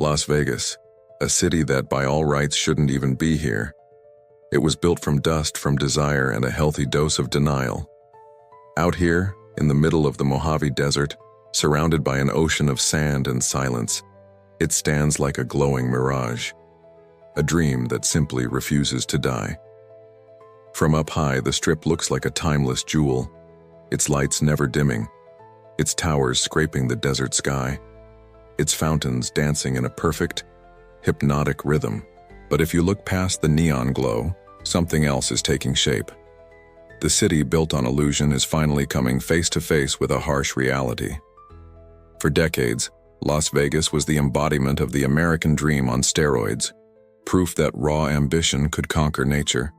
Las Vegas, a city that by all rights shouldn't even be here. It was built from dust, from desire, and a healthy dose of denial. Out here, in the middle of the Mojave Desert, surrounded by an ocean of sand and silence, it stands like a glowing mirage, a dream that simply refuses to die. From up high, the Strip looks like a timeless jewel, its lights never dimming, its towers scraping the desert sky, its fountains dancing in a perfect, hypnotic rhythm. But if you look past the neon glow, something else is taking shape. The city built on illusion is finally coming face to face with a harsh reality. For decades, Las Vegas was the embodiment of the American dream on steroids, proof that raw ambition could conquer nature,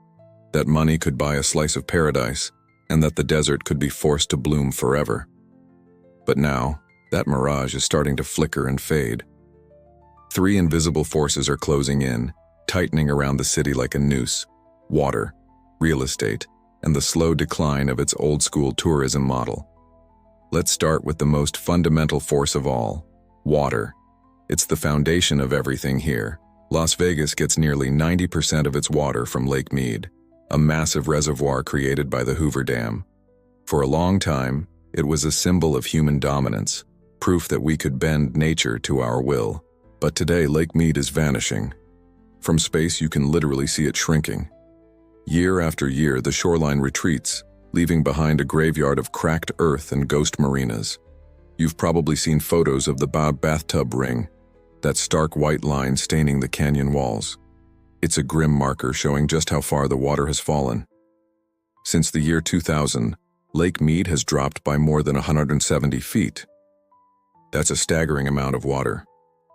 that money could buy a slice of paradise, and that the desert could be forced to bloom forever. But now, that mirage is starting to flicker and fade. Three invisible forces are closing in, tightening around the city like a noose: water, real estate, and the slow decline of its old-school tourism model. Let's start with the most fundamental force of all: water. It's the foundation of everything here. Las Vegas gets nearly 90% of its water from Lake Mead, a massive reservoir created by the Hoover Dam. For a long time, it was a symbol of human dominance, proof that we could bend nature to our will. But today, Lake Mead is vanishing. From space, you can literally see it shrinking. Year after year, the shoreline retreats, leaving behind a graveyard of cracked earth and ghost marinas. You've probably seen photos of the bathtub ring, that stark white line staining the canyon walls. It's a grim marker showing just how far the water has fallen. Since the year 2000, Lake Mead has dropped by more than 170 feet. That's a staggering amount of water,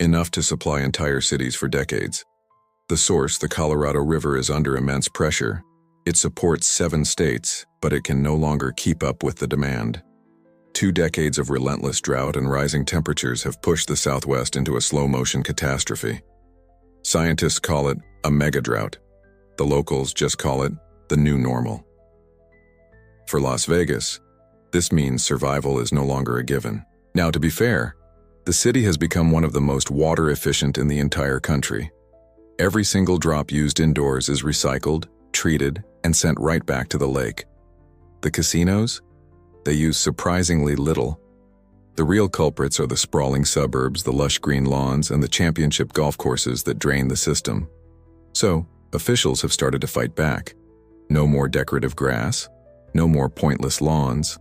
enough to supply entire cities for decades. The source, the Colorado River, is under immense pressure. It supports 7 states, but it can no longer keep up with the demand. 2 decades of relentless drought and rising temperatures have pushed the Southwest into a slow-motion catastrophe. Scientists call it a mega-drought. The locals just call it the new normal. For Las Vegas, this means survival is no longer a given. Now, to be fair, the city has become one of the most water efficient in the entire country. Every single drop used indoors is recycled, treated, and sent right back to the lake. The casinos? They use surprisingly little. The real culprits are the sprawling suburbs, the lush green lawns, and the championship golf courses that drain the system. So, officials have started to fight back. No more decorative grass, no more pointless lawns.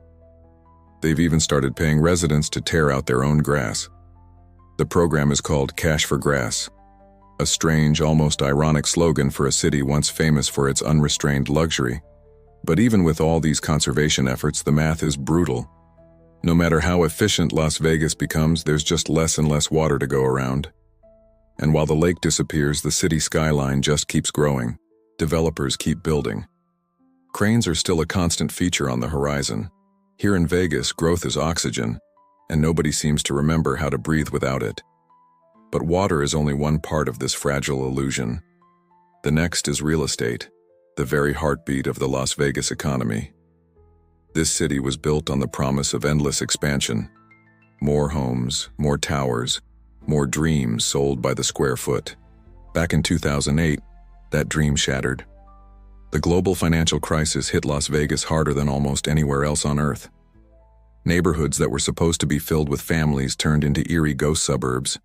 They've even started paying residents to tear out their own grass. The program is called Cash for Grass, a strange, almost ironic slogan for a city once famous for its unrestrained luxury. But even with all these conservation efforts, the math is brutal. No matter how efficient Las Vegas becomes, there's just less and less water to go around. And while the lake disappears, the city skyline just keeps growing. Developers keep building. Cranes are still a constant feature on the horizon. Here in Vegas, growth is oxygen, and nobody seems to remember how to breathe without it. But water is only one part of this fragile illusion. The next is real estate, the very heartbeat of the Las Vegas economy. This city was built on the promise of endless expansion. More homes, more towers, more dreams sold by the square foot. Back in 2008, that dream shattered. The global financial crisis hit Las Vegas harder than almost anywhere else on Earth. Neighborhoods that were supposed to be filled with families turned into eerie ghost suburbs.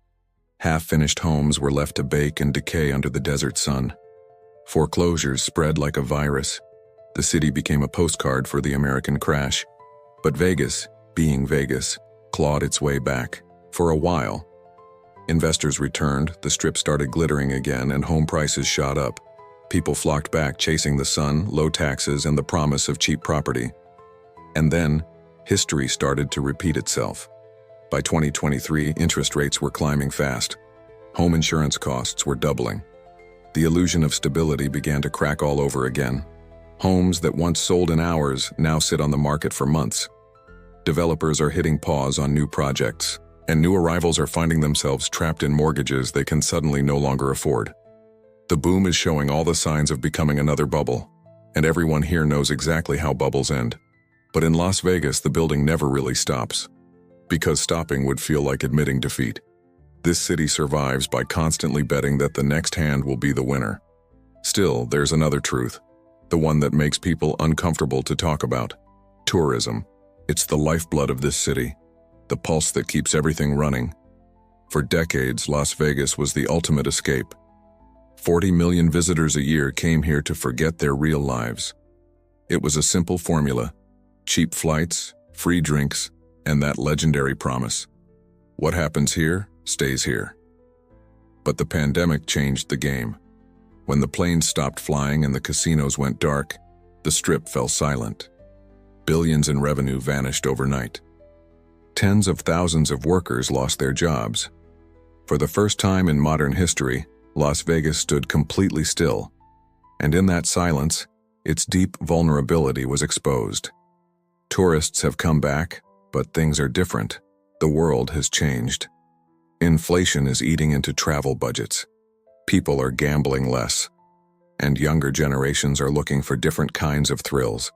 Half-finished homes were left to bake and decay under the desert sun. Foreclosures spread like a virus. The city became a postcard for the American crash. But Vegas, being Vegas, clawed its way back. For a while, investors returned, the Strip started glittering again, and home prices shot up. People flocked back, chasing the sun, low taxes, and the promise of cheap property. And then, history started to repeat itself. By 2023, interest rates were climbing fast. Home insurance costs were doubling. The illusion of stability began to crack all over again. Homes that once sold in hours now sit on the market for months. Developers are hitting pause on new projects, and new arrivals are finding themselves trapped in mortgages they can suddenly no longer afford. The boom is showing all the signs of becoming another bubble, and everyone here knows exactly how bubbles end. But in Las Vegas, the building never really stops, because stopping would feel like admitting defeat. This city survives by constantly betting that the next hand will be the winner. Still, there's another truth, the one that makes people uncomfortable to talk about. Tourism. It's the lifeblood of this city, the pulse that keeps everything running. For decades, Las Vegas was the ultimate escape. 40 million visitors a year came here to forget their real lives. It was a simple formula: cheap flights, free drinks, and that legendary promise: what happens here stays here. But the pandemic changed the game. When the planes stopped flying and the casinos went dark, the Strip fell silent. Billions in revenue vanished overnight. Tens of thousands of workers lost their jobs. For the first time in modern history, Las Vegas stood completely still. And in that silence, its deep vulnerability was exposed. Tourists have come back, but things are different. The world has changed. Inflation is eating into travel budgets. People are gambling less. And younger generations are looking for different kinds of thrills.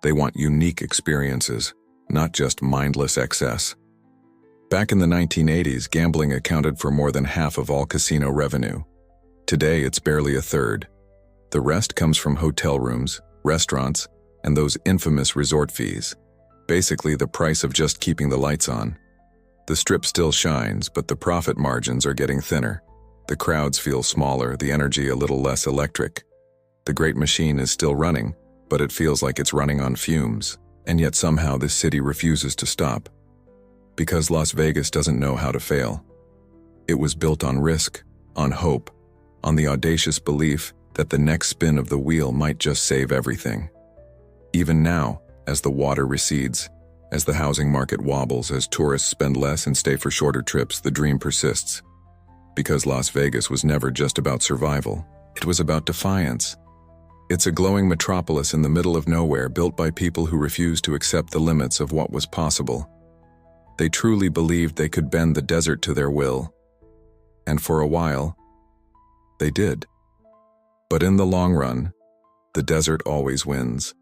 They want unique experiences, not just mindless excess. Back in the 1980s, gambling accounted for more than half of all casino revenue. Today, it's barely a third. The rest comes from hotel rooms, restaurants, and those infamous resort fees. Basically, the price of just keeping the lights on. The Strip still shines, but the profit margins are getting thinner. The crowds feel smaller, the energy a little less electric. The great machine is still running, but it feels like it's running on fumes, and yet somehow this city refuses to stop. Because Las Vegas doesn't know how to fail. It was built on risk, on hope, on the audacious belief that the next spin of the wheel might just save everything. Even now, as the water recedes, as the housing market wobbles, as tourists spend less and stay for shorter trips, the dream persists. Because Las Vegas was never just about survival, it was about defiance. It's a glowing metropolis in the middle of nowhere, built by people who refused to accept the limits of what was possible. They truly believed they could bend the desert to their will. And for a while, they did. But in the long run, the desert always wins.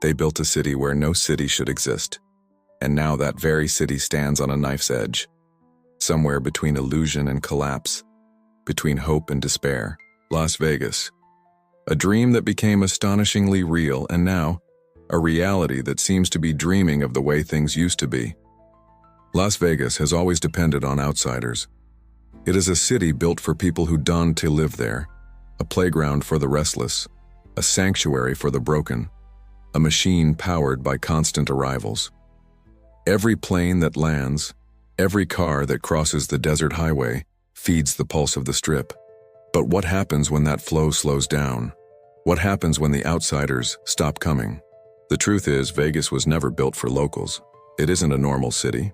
They built a city where no city should exist. And now that very city stands on a knife's edge, somewhere between illusion and collapse, between hope and despair. Las Vegas. A dream that became astonishingly real, and now, a reality that seems to be dreaming of the way things used to be. Las Vegas has always depended on outsiders. It is a city built for people who dawn to live there, a playground for the restless, a sanctuary for the broken, a machine powered by constant arrivals. Every plane that lands, every car that crosses the desert highway, feeds the pulse of the Strip. But what happens when that flow slows down? What happens when the outsiders stop coming? The truth is, Vegas was never built for locals. It isn't a normal city.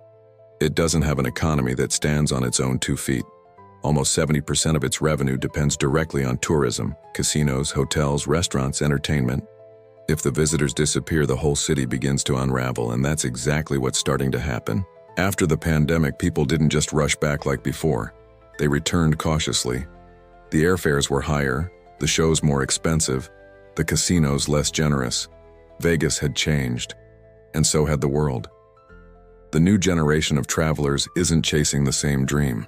It doesn't have an economy that stands on its own 2 feet. Almost 70% of its revenue depends directly on tourism, casinos, hotels, restaurants, entertainment. If the visitors disappear, the whole city begins to unravel, and that's exactly what's starting to happen. After the pandemic, people didn't just rush back like before. They returned cautiously. The airfares were higher, the shows more expensive, the casinos less generous. Vegas had changed, and so had the world. The new generation of travelers isn't chasing the same dream.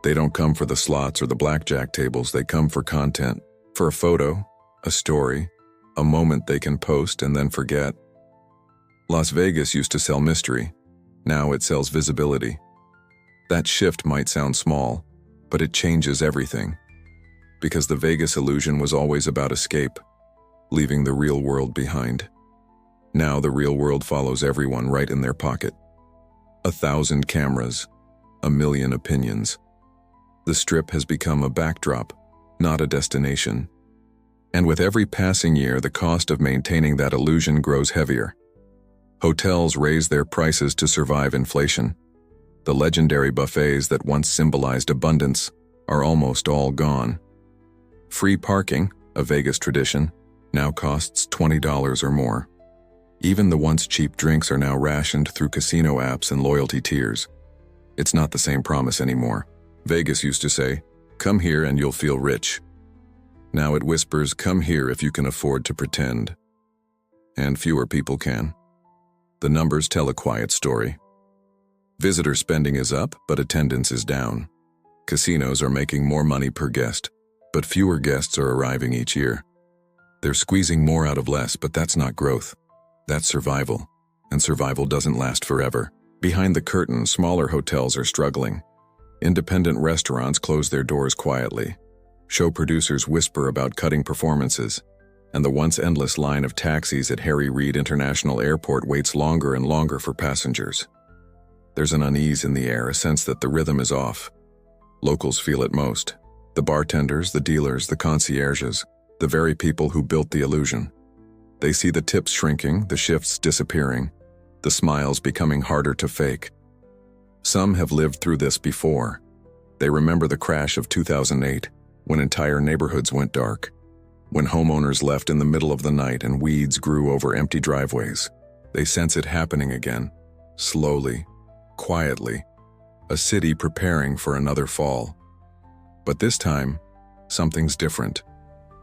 They don't come for the slots or the blackjack tables, they come for content, for a photo, a story, a moment they can post and then forget. Las Vegas used to sell mystery. Now it sells visibility. That shift might sound small, but it changes everything. Because the Vegas illusion was always about escape, leaving the real world behind. Now the real world follows everyone right in their pocket. 1,000 cameras, 1,000,000 opinions. The Strip has become a backdrop, not a destination. And with every passing year, the cost of maintaining that illusion grows heavier. Hotels raise their prices to survive inflation. The legendary buffets that once symbolized abundance are almost all gone. Free parking, a Vegas tradition, now costs $20 or more. Even the once cheap drinks are now rationed through casino apps and loyalty tiers. It's not the same promise anymore. Vegas used to say, "Come here and you'll feel rich." Now it whispers, "Come here if you can afford to pretend." And fewer people can. The numbers tell a quiet story. Visitor spending is up, but attendance is down. Casinos are making more money per guest, but fewer guests are arriving each year. They're squeezing more out of less, but that's not growth. That's survival, and survival doesn't last forever. Behind the curtain, smaller hotels are struggling. Independent restaurants close their doors quietly. Show producers whisper about cutting performances, and the once endless line of taxis at Harry Reid International Airport waits longer and longer for passengers. There's an unease in the air, a sense that the rhythm is off. Locals feel it most. The bartenders, the dealers, the concierges, the very people who built the illusion. They see the tips shrinking, the shifts disappearing, the smiles becoming harder to fake. Some have lived through this before. They remember the crash of 2008, when entire neighborhoods went dark, when homeowners left in the middle of the night and weeds grew over empty driveways. They sense it happening again, slowly, quietly, a city preparing for another fall. But this time, something's different.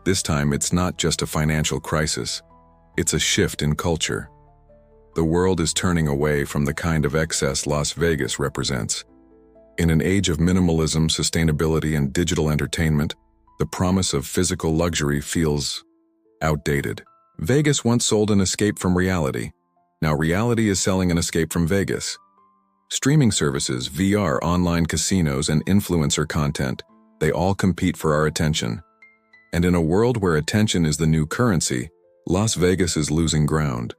This time, it's not just a financial crisis. It's a shift in culture. The world is turning away from the kind of excess Las Vegas represents. In an age of minimalism, sustainability, and digital entertainment, the promise of physical luxury feels outdated. Vegas once sold an escape from reality. Now reality is selling an escape from Vegas. Streaming services, VR, online casinos, and influencer content, they all compete for our attention. And in a world where attention is the new currency, Las Vegas is losing ground.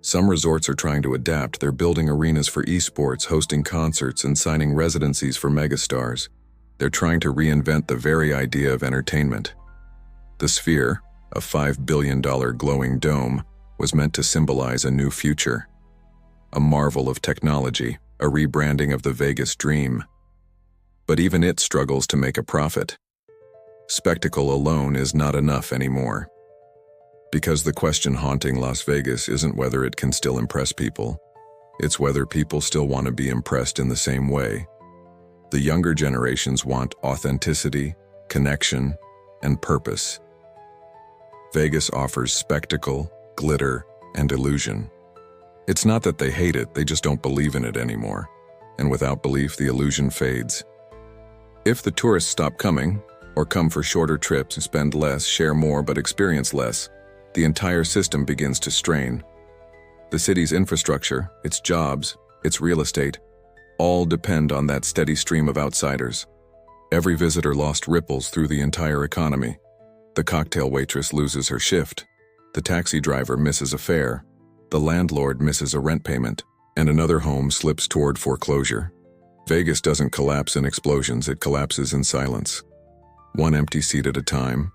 Some resorts are trying to adapt. They're building arenas for esports, hosting concerts, and signing residencies for megastars. They're trying to reinvent the very idea of entertainment. The Sphere, a $5 billion glowing dome, was meant to symbolize a new future. A marvel of technology, a rebranding of the Vegas dream. But even it struggles to make a profit. Spectacle alone is not enough anymore. Because the question haunting Las Vegas isn't whether it can still impress people, it's whether people still want to be impressed in the same way. The younger generations want authenticity, connection, and purpose. Vegas offers spectacle, glitter, and illusion. It's not that they hate it, they just don't believe in it anymore. And without belief, the illusion fades. If the tourists stop coming, or come for shorter trips and spend less, share more but experience less, the entire system begins to strain. The city's infrastructure, its jobs, its real estate, all depend on that steady stream of outsiders. Every visitor lost ripples through the entire economy. The cocktail waitress loses her shift. The taxi driver misses a fare. The landlord misses a rent payment, and another home slips toward foreclosure. Vegas doesn't collapse in explosions, it collapses in silence. One empty seat at a time.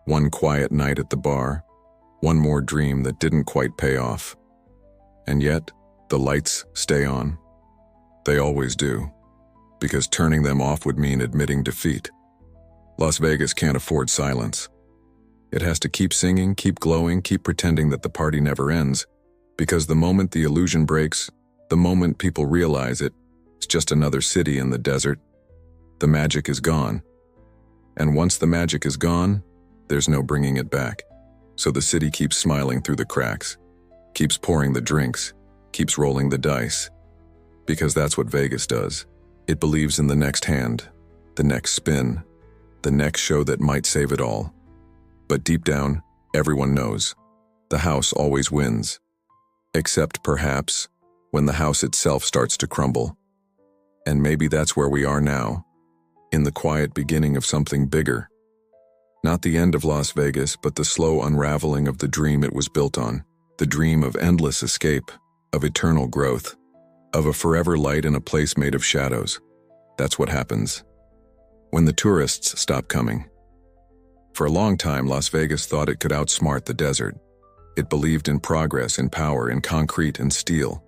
One quiet night at the bar. One more dream that didn't quite pay off. And yet, the lights stay on. They always do, because turning them off would mean admitting defeat. Las Vegas can't afford silence. It has to keep singing, keep glowing, keep pretending that the party never ends, because the moment the illusion breaks, the moment people realize it's just another city in the desert, the magic is gone. And once the magic is gone, there's no bringing it back. So the city keeps smiling through the cracks, keeps pouring the drinks, keeps rolling the dice. Because that's what Vegas does. It believes in the next hand, the next spin, the next show that might save it all. But deep down, everyone knows. The house always wins. Except, perhaps, when the house itself starts to crumble. And maybe that's where we are now, in the quiet beginning of something bigger. Not the end of Las Vegas, but the slow unraveling of the dream it was built on. The dream of endless escape, of eternal growth, of a forever light in a place made of shadows. That's what happens when the tourists stop coming. For a long time, Las Vegas thought it could outsmart the desert. It believed in progress, in power, in concrete and steel.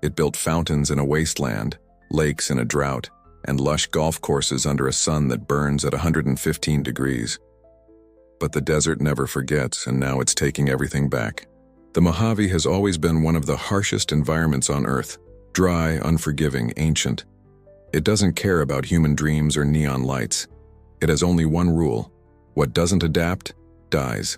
It built fountains in a wasteland, lakes in a drought, and lush golf courses under a sun that burns at 115 degrees. But the desert never forgets, and now it's taking everything back. The Mojave has always been one of the harshest environments on Earth. Dry, unforgiving, ancient. It doesn't care about human dreams or neon lights. It has only one rule: what doesn't adapt, dies.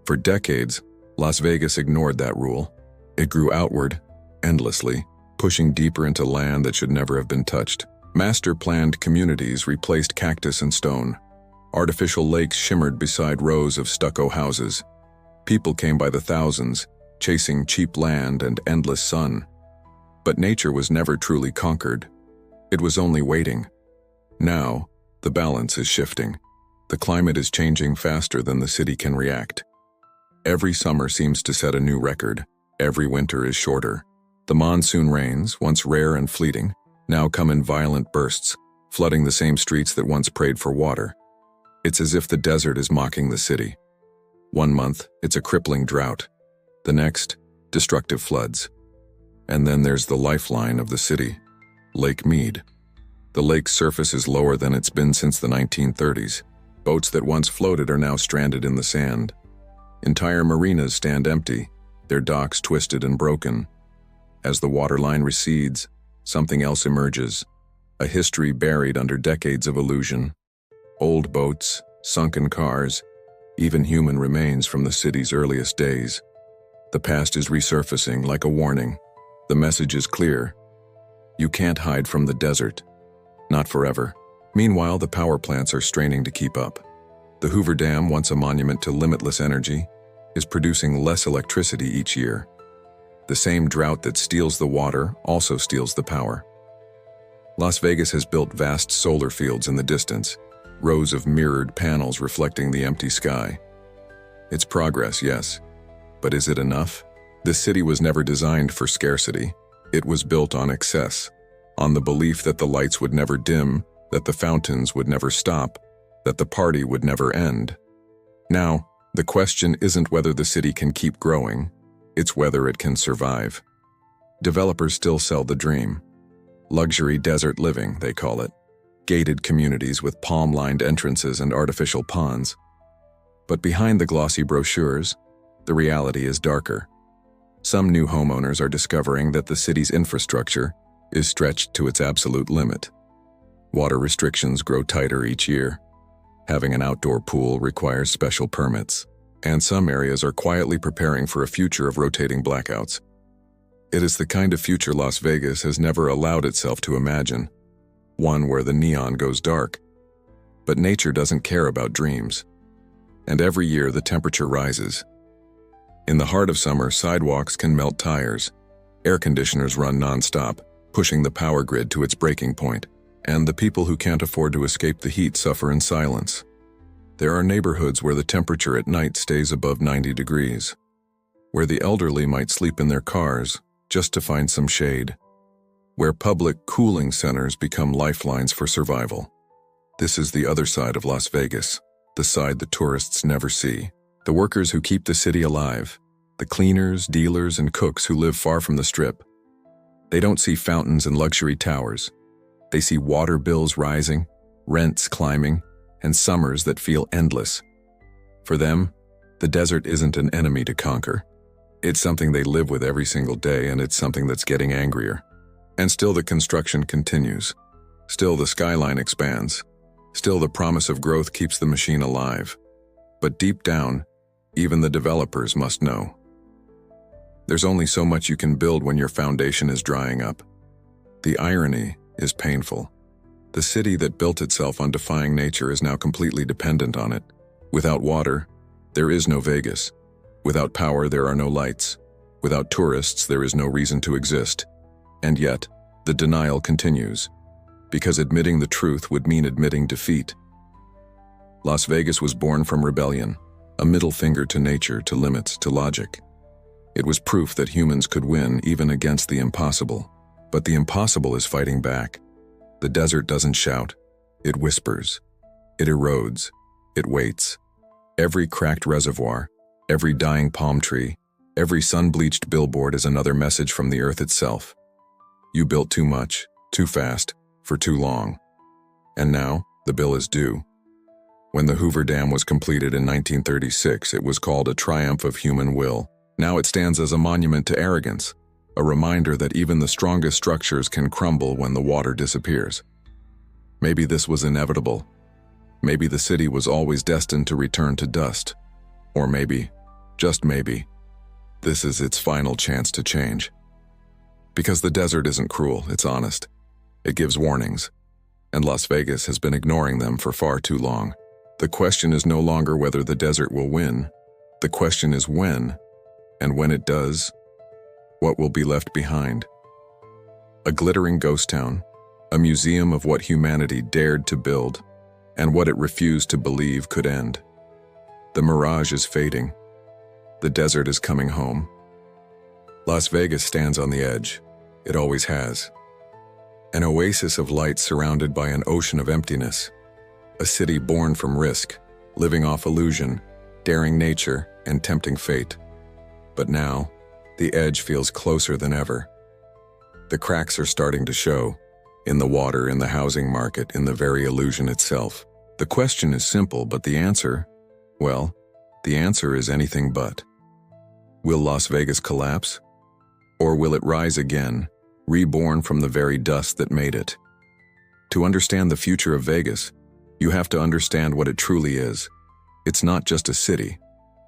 For decades, Las Vegas ignored that rule. It grew outward, endlessly, pushing deeper into land that should never have been touched. Master-planned communities replaced cactus and stone. Artificial lakes shimmered beside rows of stucco houses. People came by the thousands, chasing cheap land and endless sun. But nature was never truly conquered. It was only waiting. Now, the balance is shifting. The climate is changing faster than the city can react. Every summer seems to set a new record. Every winter is shorter. The monsoon rains, once rare and fleeting, now come in violent bursts, flooding the same streets that once prayed for water. It's as if the desert is mocking the city. One month, it's a crippling drought. The next, destructive floods. And then there's the lifeline of the city, Lake Mead. The lake's surface is lower than it's been since the 1930s. Boats that once floated are now stranded in the sand. Entire marinas stand empty, their docks twisted and broken. As the waterline recedes, something else emerges, a history buried under decades of illusion. Old boats, sunken cars, even human remains from the city's earliest days. The past is resurfacing like a warning. The message is clear. You can't hide from the desert. Not forever. Meanwhile, the power plants are straining to keep up. The Hoover Dam, once a monument to limitless energy, is producing less electricity each year. The same drought that steals the water also steals the power. Las Vegas has built vast solar fields in the distance, rows of mirrored panels reflecting the empty sky. It's progress, yes. But is it enough? This city was never designed for scarcity. It was built on excess, on the belief that the lights would never dim, that the fountains would never stop, that the party would never end. Now, the question isn't whether the city can keep growing, it's whether it can survive. Developers still sell the dream. Luxury desert living, they call it. Gated communities with palm-lined entrances and artificial ponds. But behind the glossy brochures, the reality is darker. Some new homeowners are discovering that the city's infrastructure is stretched to its absolute limit. Water restrictions grow tighter each year. Having an outdoor pool requires special permits, and some areas are quietly preparing for a future of rotating blackouts. It is the kind of future Las Vegas has never allowed itself to imagine, one where the neon goes dark. But nature doesn't care about dreams. And every year the temperature rises. In the heart of summer, sidewalks can melt tires. Air conditioners run non-stop, pushing the power grid to its breaking point. And the people who can't afford to escape the heat suffer in silence. There are neighborhoods where the temperature at night stays above 90 degrees, where the elderly might sleep in their cars just to find some shade, where public cooling centers become lifelines for survival. This is the other side of Las Vegas, the side the tourists never see. The workers who keep the city alive, the cleaners, dealers, and cooks who live far from the Strip. They don't see fountains and luxury towers. They see water bills rising, rents climbing, and summers that feel endless. For them, the desert isn't an enemy to conquer. It's something they live with every single day, and it's something that's getting angrier. And still the construction continues. Still the skyline expands. Still the promise of growth keeps the machine alive. But deep down, even the developers must know. There's only so much you can build when your foundation is drying up. The irony is painful. The city that built itself on defying nature is now completely dependent on it. Without water, there is no Vegas. Without power, there are no lights. Without tourists, there is no reason to exist. And yet, the denial continues, because admitting the truth would mean admitting defeat. Las Vegas was born from rebellion, a middle finger to nature, to limits, to logic. It was proof that humans could win even against the impossible. But the impossible is fighting back. The desert doesn't shout, it whispers. It erodes, it waits. Every cracked reservoir, every dying palm tree, every sun-bleached billboard is another message from the earth itself. You built too much, too fast, for too long. And now, the bill is due. When the Hoover Dam was completed in 1936, it was called a triumph of human will. Now it stands as a monument to arrogance, a reminder that even the strongest structures can crumble when the water disappears. Maybe this was inevitable. Maybe the city was always destined to return to dust. Or maybe, just maybe, this is its final chance to change. Because the desert isn't cruel, it's honest. It gives warnings, and Las Vegas has been ignoring them for far too long. The question is no longer whether the desert will win. The question is when, and when it does, what will be left behind? A glittering ghost town, a museum of what humanity dared to build, and what it refused to believe could end. The mirage is fading. The desert is coming home. Las Vegas stands on the edge. It always has. An oasis of light surrounded by an ocean of emptiness. A city born from risk, living off illusion, daring nature, and tempting fate. But now, the edge feels closer than ever. The cracks are starting to show, in the water, in the housing market, in the very illusion itself. The question is simple, but the answer, well, the answer is anything but. Will Las Vegas collapse? Or will it rise again, reborn from the very dust that made it? To understand the future of Vegas, you have to understand what it truly is. It's not just a city.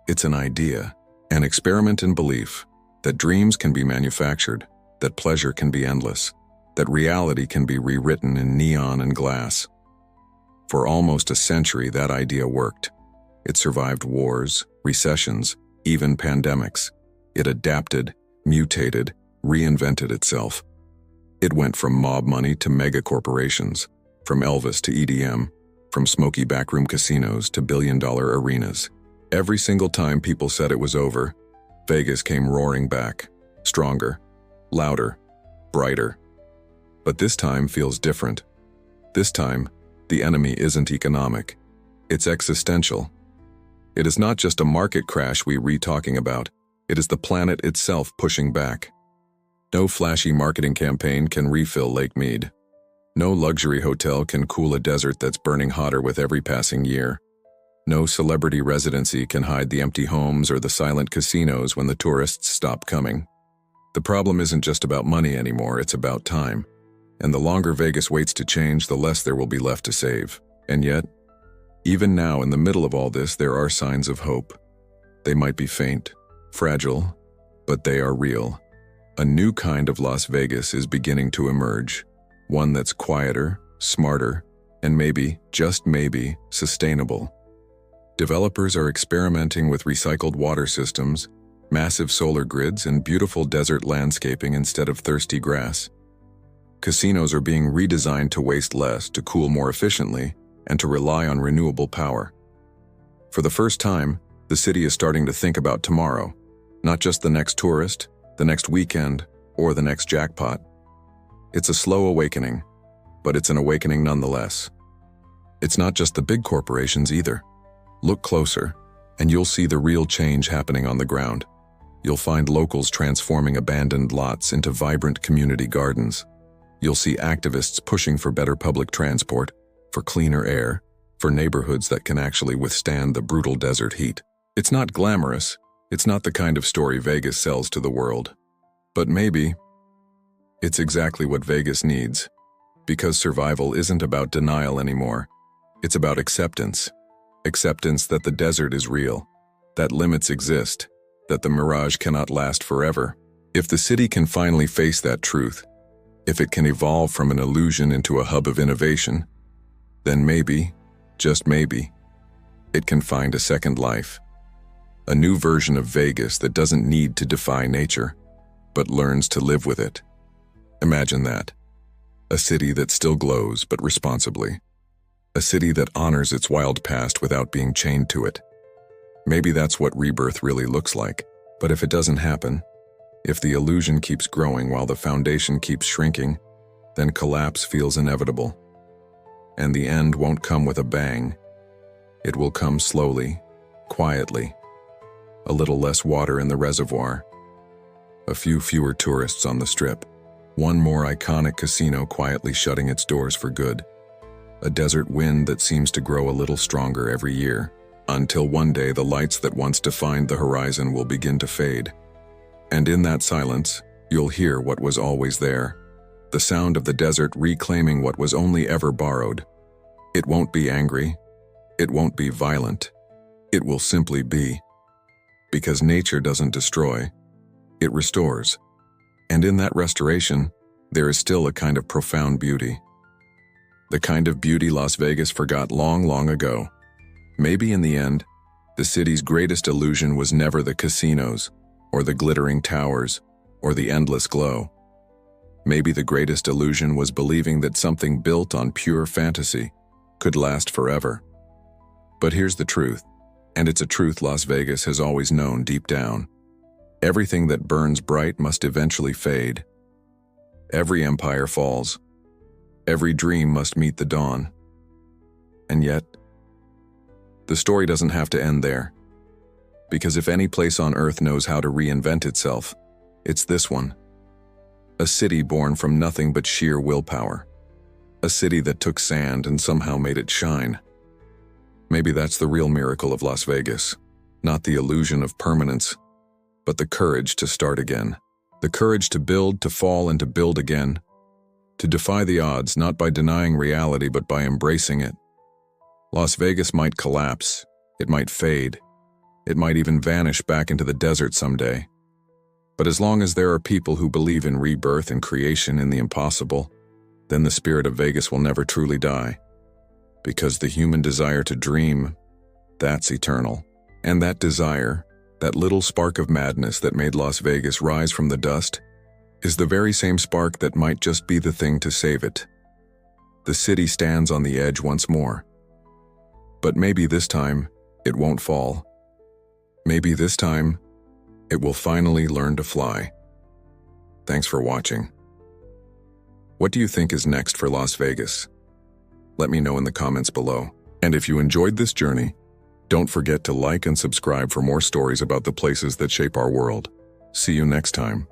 It's an idea, an experiment in belief, that dreams can be manufactured, that pleasure can be endless, that reality can be rewritten in neon and glass. For almost a century, that idea worked. It survived wars, recessions, even pandemics. It adapted, mutated, reinvented itself. It went from mob money to mega corporations, from Elvis to EDM, from smoky backroom casinos to billion-dollar arenas. Every single time people said it was over, Vegas came roaring back, stronger, louder, brighter. But this time feels different. This time, the enemy isn't economic. It's existential. It is not just a market crash we're talking about. It is the planet itself pushing back. No flashy marketing campaign can refill Lake Mead. No luxury hotel can cool a desert that's burning hotter with every passing year. No celebrity residency can hide the empty homes or the silent casinos when the tourists stop coming. The problem isn't just about money anymore, it's about time. And the longer Vegas waits to change, the less there will be left to save. And yet, even now in the middle of all this, there are signs of hope. They might be faint, fragile, but they are real. A new kind of Las Vegas is beginning to emerge. One that's quieter, smarter, and maybe, just maybe, sustainable. Developers are experimenting with recycled water systems, massive solar grids, and beautiful desert landscaping instead of thirsty grass. Casinos are being redesigned to waste less, to cool more efficiently, and to rely on renewable power. For the first time, the city is starting to think about tomorrow, not just the next tourist, the next weekend, or the next jackpot. It's a slow awakening, but it's an awakening nonetheless. It's not just the big corporations either. Look closer, and you'll see the real change happening on the ground. You'll find locals transforming abandoned lots into vibrant community gardens. You'll see activists pushing for better public transport, for cleaner air, for neighborhoods that can actually withstand the brutal desert heat. It's not glamorous. It's not the kind of story Vegas sells to the world. But maybe it's exactly what Vegas needs, because survival isn't about denial anymore. It's about acceptance. Acceptance that the desert is real, that limits exist, that the mirage cannot last forever. If the city can finally face that truth, if it can evolve from an illusion into a hub of innovation, then maybe, just maybe, it can find a second life. A new version of Vegas that doesn't need to defy nature, but learns to live with it. Imagine that. A city that still glows, but responsibly. A city that honors its wild past without being chained to it. Maybe that's what rebirth really looks like. But if it doesn't happen, if the illusion keeps growing while the foundation keeps shrinking, then collapse feels inevitable. And the end won't come with a bang. It will come slowly, quietly. A little less water in the reservoir. A few fewer tourists on the strip. One more iconic casino quietly shutting its doors for good. A desert wind that seems to grow a little stronger every year, until one day the lights that once defined the horizon will begin to fade. And in that silence, you'll hear what was always there. The sound of the desert reclaiming what was only ever borrowed. It won't be angry. It won't be violent. It will simply be. Because nature doesn't destroy, it restores. And in that restoration, there is still a kind of profound beauty. The kind of beauty Las Vegas forgot long, long ago. Maybe in the end, the city's greatest illusion was never the casinos, or the glittering towers, or the endless glow. Maybe the greatest illusion was believing that something built on pure fantasy could last forever. But here's the truth, and it's a truth Las Vegas has always known deep down. Everything that burns bright must eventually fade. Every empire falls. Every dream must meet the dawn. And yet, the story doesn't have to end there. Because if any place on Earth knows how to reinvent itself, it's this one. A city born from nothing but sheer willpower. A city that took sand and somehow made it shine. Maybe that's the real miracle of Las Vegas. Not the illusion of permanence, but the courage to start again. The courage to build, to fall, and to build again. To defy the odds, not by denying reality, but by embracing it. Las Vegas might collapse. It might fade. It might even vanish back into the desert someday. But as long as there are people who believe in rebirth and creation in the impossible, then the spirit of Vegas will never truly die. Because the human desire to dream, that's eternal. And that desire, that little spark of madness that made Las Vegas rise from the dust, is the very same spark that might just be the thing to save it. The city stands on the edge once more. But maybe this time, it won't fall. Maybe this time, it will finally learn to fly. Thanks for watching. What do you think is next for Las Vegas? Let me know in the comments below. And if you enjoyed this journey, don't forget to like and subscribe for more stories about the places that shape our world. See you next time.